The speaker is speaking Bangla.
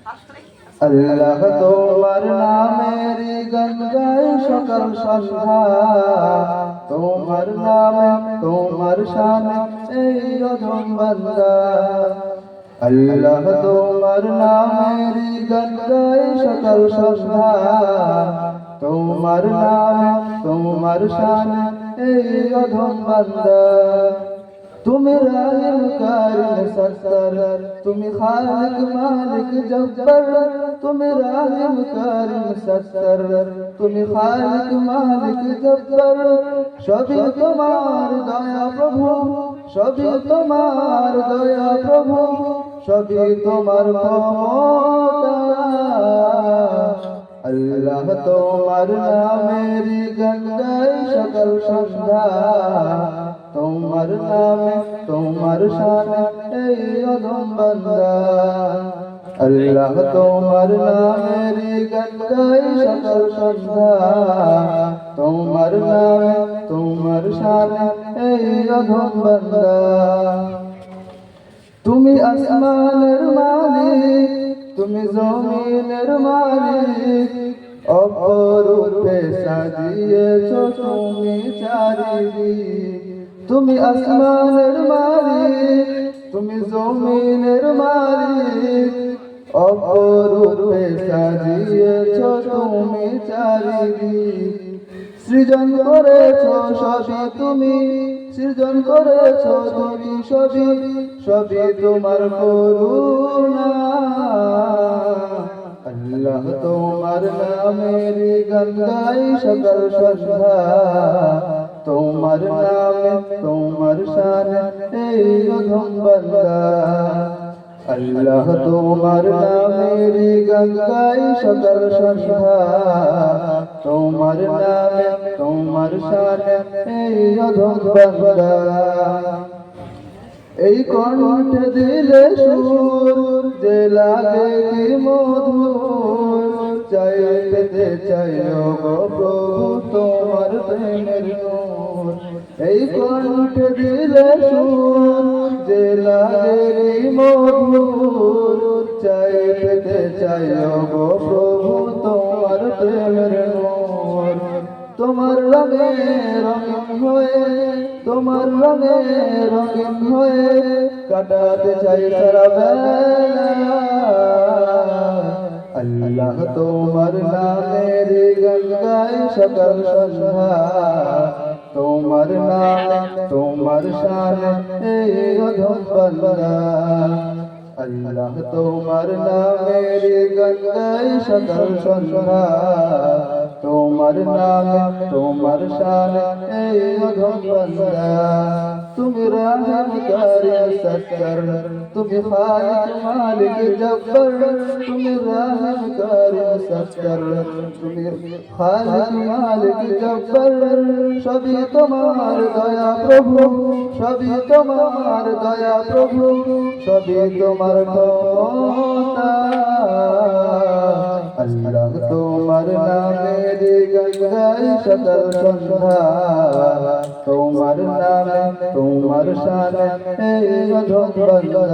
আল্লাহ তোমার নামের গান গায় সকাল সন্ধ্যা, তোমার নামে তোমার শানে এই অধম বান্দা। আল্লাহ তোমার নামের গান গায় সকাল সন্ধ্যা, তোমার নামে তোমার শানে এই অধম বান্দা। তুমি রাহিম কারিম সত্তার, তুমি খালিক মালিক জব্বার। তুমি রাহিম কারিম সত্তার, তুমি খালিক মালিক জব্বার। সবই তোমার দয়া প্রভু, সবই তোমার দয়া প্রভু, সবই তোমার ক্ষমতা। আল্লাহ তোমার নামের গান গায় সকাল সন্ধ্যা, তোমার নামে তোমার শানে এই অধম বান্দা। আল্লাহ তোমার নামের গান গায় সকাল সন্ধ্যা, তোমার নামে তোমার শানে এই অধম বান্দা। তুমি আসমানের মালিক, তুমি জমিনের মালিক, অপরূপে সাজিয়েছ তুমি চারিদিক। তুমি আসমানের মালিক, তুমি জমিনের মালিক, অপরূপে সাজিয়েছ তুমি চারিদিক। সৃজন করেছ সবই তুমি, সৃজন করেছ তুমি সবই, সবই তোমার করুণা। আল্লাহ তোমার নামের গান গাই সকাল সন্ধ্যা, তোমার নামে তোমার শানে এই অধম বান্দা। আল্লাহ তোমার নামের গান গাই সকাল সন্ধ্যা, তোমার নামে তোমার শানে এই অধম বান্দা। এই কণ্ঠে দিলে সুর যে লাগে কি মধুর, চাই পেতে চাই গো প্রভু তোমার প্রেমের নূর। এই কণ্ঠে দিলে সুর যে লাগে কি মধুর, চাই পেতে চাই গো প্রভু তোমার প্রেমের নূর। তোমার রঙে রঙিন হয়ে, তোমার রঙে রঙিন হয়ে কাটাতে চাই সারা বেলা। আল্লাহ তোমার নামের গান গায় সকাল সন্ধ্যা, তোমার নামে তোমার শানে এই অধম বান্দা। আল্লাহ তোমার নামের গান গায় সকাল সন্ধ্যা, তোমার নামে তোমার শানে এই অধম বান্দা। তুমি রাহিম কারিম সত্তার, তুমি খালিক মালিক জব্বার। তুমি রাহিম কারিম সত্তার, তুমি খালিক মালিক জব্বার। সবই তোমার দয়া প্রভু, সবই তোমার দয়া প্রভু, সবই তোমার ক্ষমতা। আল্লাহ তোমার নামের গান গাই সকাল সন্ধ্যা, তোমার নামে তোমার শানে এই অধম বান্দা।